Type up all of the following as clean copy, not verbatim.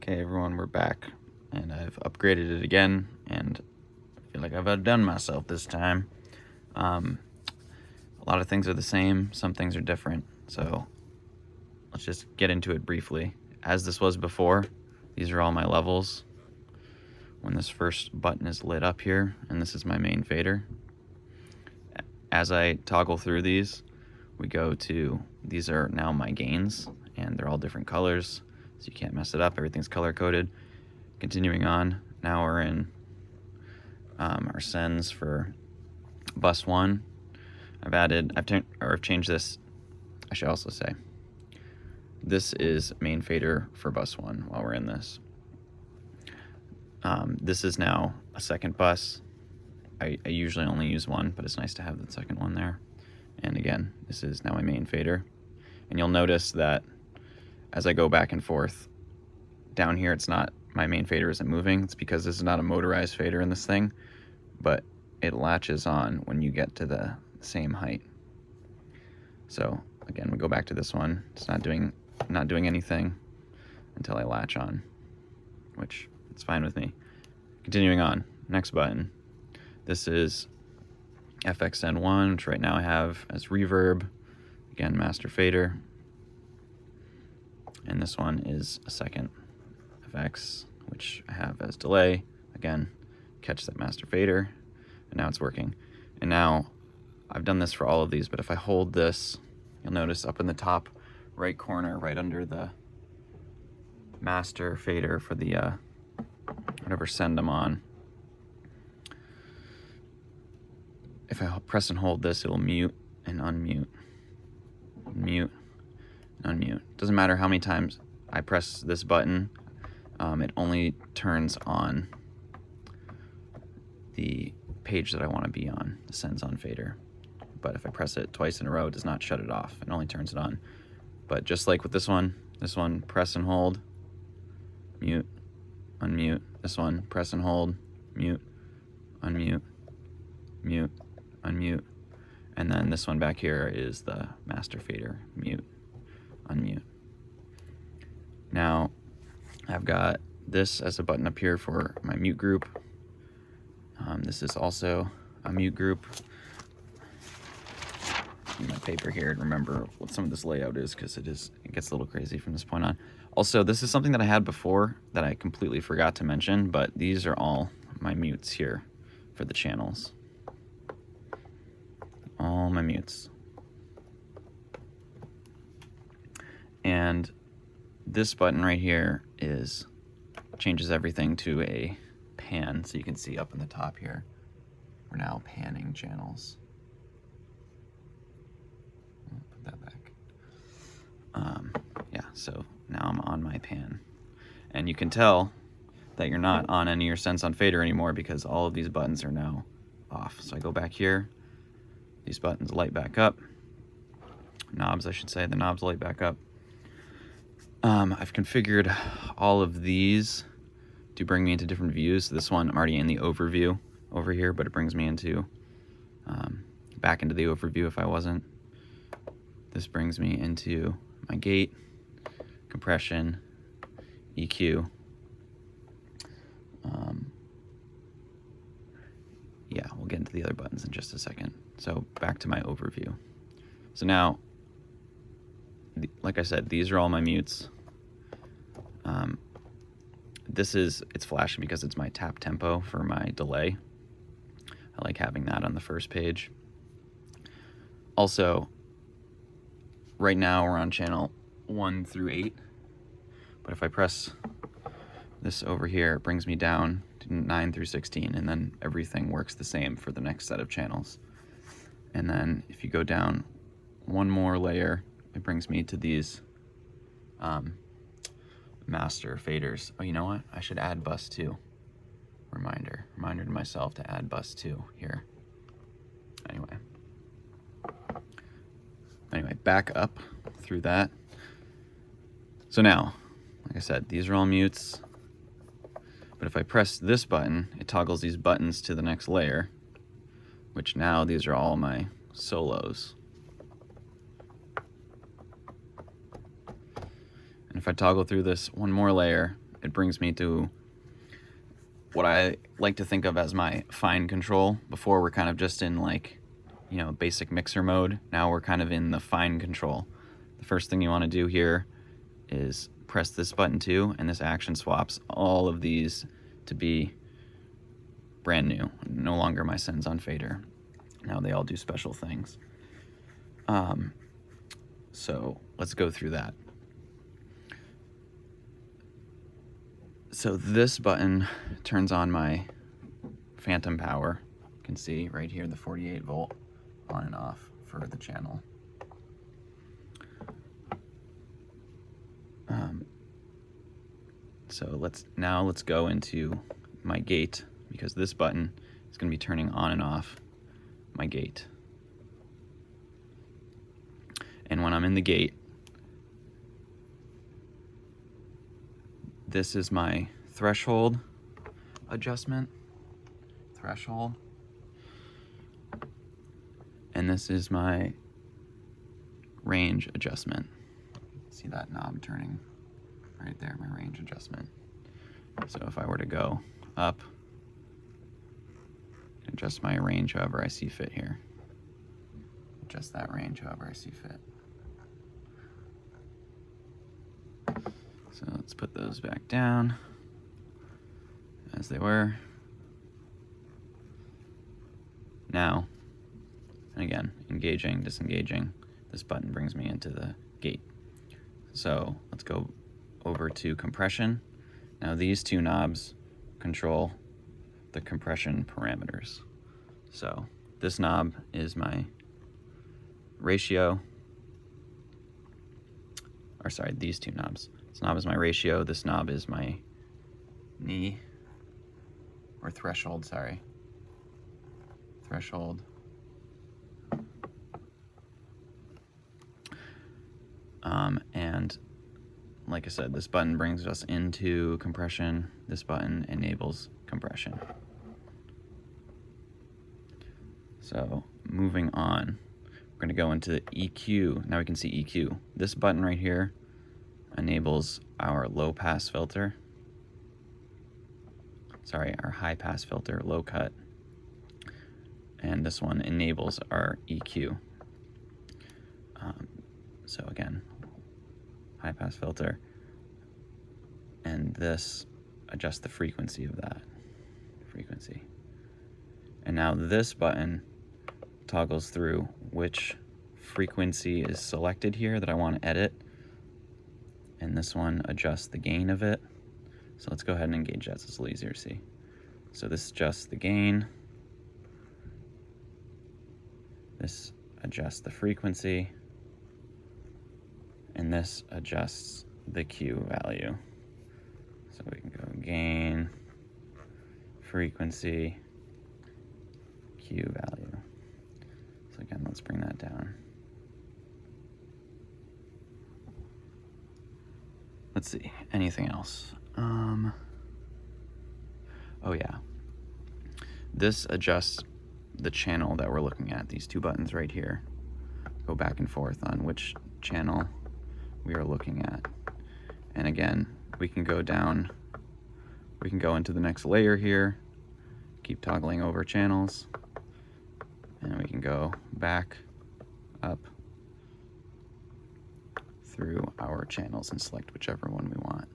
Okay, everyone, we're back, and I've upgraded it again, and I feel like I've outdone myself this time. A lot of things are the same, some things are different, so let's just get into it briefly. As this was before, these are all my levels. When this first button is lit up here, and this is my main fader, as I toggle through these, we go to, these are now my gains, and they're all different colors, so you can't mess it up, everything's color-coded. Continuing on, now we're in our sends for bus 1. I've changed this. I should also say, this is main fader for bus 1 while we're in this. This is now a second bus. I usually only use one, but it's nice to have the second one there. And again, this is now my main fader. And you'll notice that as I go back and forth, down here it's not, my main fader isn't moving. It's because this is not a motorized fader in this thing, but it latches on when you get to the same height. So again, we go back to this one. It's not doing anything until I latch on, which it's fine with me. Continuing on, next button. This is FXN1, which right now I have as reverb. Again, master fader. And this one is a second FX, which I have as delay. Again, catch that master fader, and now it's working. And now, I've done this for all of these, but if I hold this, you'll notice up in the top right corner, right under the master fader for the whatever send I'm on, if I press and hold this, it'll mute and unmute, mute and unmute. Doesn't matter how many times I press this button, it only turns on the page that I want to be on, the sends on fader. But if I press it twice in a row, it does not shut it off. It only turns it on. But just like with this one, press and hold, mute, unmute. This one, press and hold, mute, unmute, mute, unmute. And then this one back here is the master fader, mute, unmute. Now, I've got this as a button up here for my mute group. This is also a mute group. In my paper here to remember what some of this layout is, because it gets a little crazy from this point on. Also, this is something that I had before that I completely forgot to mention, but these are all my mutes here for the channels. All my mutes. And this button right here changes everything to a pan, so you can see up in the top here, we're now panning channels. Put that back. Yeah, so now I'm on my pan. And you can tell that you're not on any of your sends on fader anymore because all of these buttons are now off. So I go back here, these buttons light back up. Knobs, I should say, the knobs light back up. I've configured all of these to bring me into different views. This one, I'm already in the overview over here, but it brings me into back into the overview if I wasn't. This brings me into my gate, compression, EQ. Yeah, we'll get into the other buttons in just a second. So back to my overview. So now, like I said, these are all my mutes. It's flashing because it's my tap tempo for my delay. I like having that on the first page. Also, right now we're on channel 1 through 8, but if I press this over here, it brings me down to 9 through 16, and then everything works the same for the next set of channels. And then if you go down one more layer, it brings me to these master faders. Oh, you know what? I should add bus 2. Reminder to myself to add bus 2 here. Anyway, back up through that. So now, like I said, these are all mutes. But if I press this button, it toggles these buttons to the next layer, which now these are all my solos. And if I toggle through this one more layer, it brings me to what I like to think of as my fine control. Before, we're kind of just in like, you know, basic mixer mode. Now we're kind of in the fine control. The first thing you want to do here is press this button too, and this action swaps all of these to be brand new, no longer my sends on fader. Now they all do special things. So let's go through that. So this button turns on my phantom power. You can see right here the 48 volt on and off for the channel. So let's go into my gate, because this button is going to be turning on and off my gate. And when I'm in the gate, this is my threshold adjustment, and this is my range adjustment. See that knob turning right there, my range adjustment. So if I were to go up, adjust my range however I see fit here. Adjust that range however I see fit. So let's put those back down as they were. Now, and again, engaging, disengaging, this button brings me into the gate. So let's go over to compression. Now these two knobs control the compression parameters. So this knob is my ratio, or sorry, these two knobs. This knob is my ratio, this knob is my knee, or threshold, sorry. Threshold. And like I said, this button brings us into compression. This button enables compression. So moving on, we're going to go into EQ. Now we can see EQ. This button right here enables our low pass filter. Sorry, our high pass filter, low cut. And this one enables our EQ. So again, high pass filter, and this adjusts the frequency of that frequency. And now this button toggles through which frequency is selected here that I want to edit, and this one adjusts the gain of it. So let's go ahead and engage that so it's a little easier to see. So this adjusts the gain, this adjusts the frequency, and this adjusts the Q value. So we can go gain, frequency, Q value. So again, let's bring that down. Let's see, anything else? Oh yeah. This adjusts the channel that we're looking at. These two buttons right here go back and forth on which channel we are looking at. And again, we can go down, we can go into the next layer here, keep toggling over channels, and we can go back up through our channels and select whichever one we want.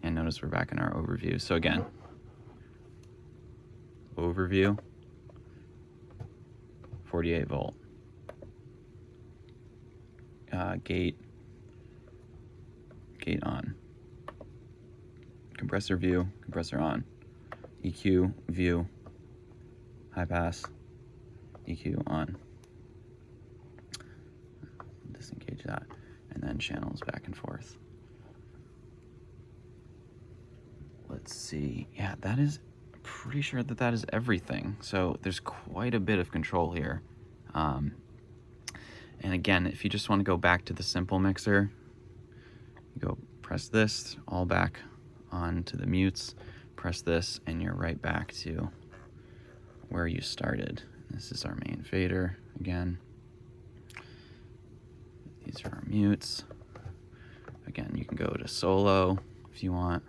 And notice we're back in our overview. So again, overview, 48 volt. Gate on. Compressor view, compressor on. EQ, view, high pass, EQ on. Disengage that. And then channels back and forth. Let's see. Yeah, that is, pretty sure that is everything. So there's quite a bit of control here. And again, if you just want to go back to the simple mixer, you go press this, all back onto the mutes, press this, and you're right back to where you started. This is our main fader again. These are our mutes. Again, you can go to solo if you want,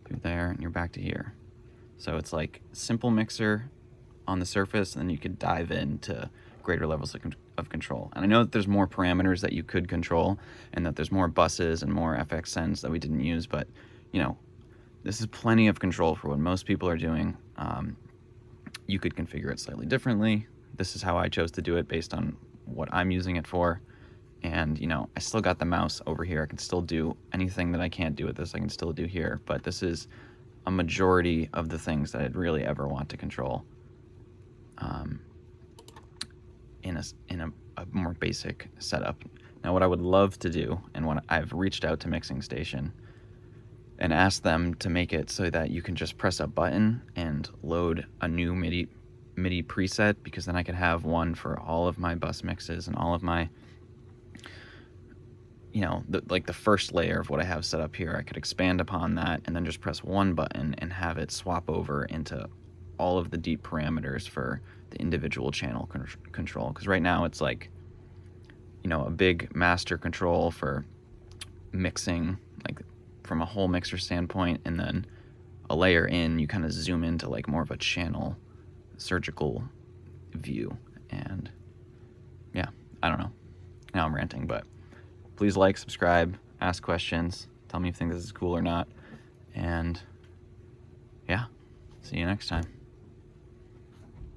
through there, and you're back to here. So it's like simple mixer on the surface, and then you could dive into greater levels of control. And I know that there's more parameters that you could control, and that there's more buses and more FX sends that we didn't use, but you know, this is plenty of control for what most people are doing. You could configure it slightly differently. This is how I chose to do it based on what I'm using it for. And you know, I still got the mouse over here. I can still do anything that I can't do with this, I can still do here, but this is a majority of the things that I'd really ever want to control in a more basic setup. Now what I would love to do, and when I've reached out to Mixing Station and asked them to make it so that you can just press a button and load a new MIDI preset, because then I could have one for all of my bus mixes and all of my, you know, like the first layer of what I have set up here. I could expand upon that and then just press one button and have it swap over into all of the deep parameters for the individual channel control. Because right now it's like, you know, a big master control for mixing, like from a whole mixer standpoint, and then a layer in, you kind of zoom into like more of a channel surgical view. And yeah, I don't know. Now I'm ranting, but please like, subscribe, ask questions, tell me if you think this is cool or not. And yeah, see you next time.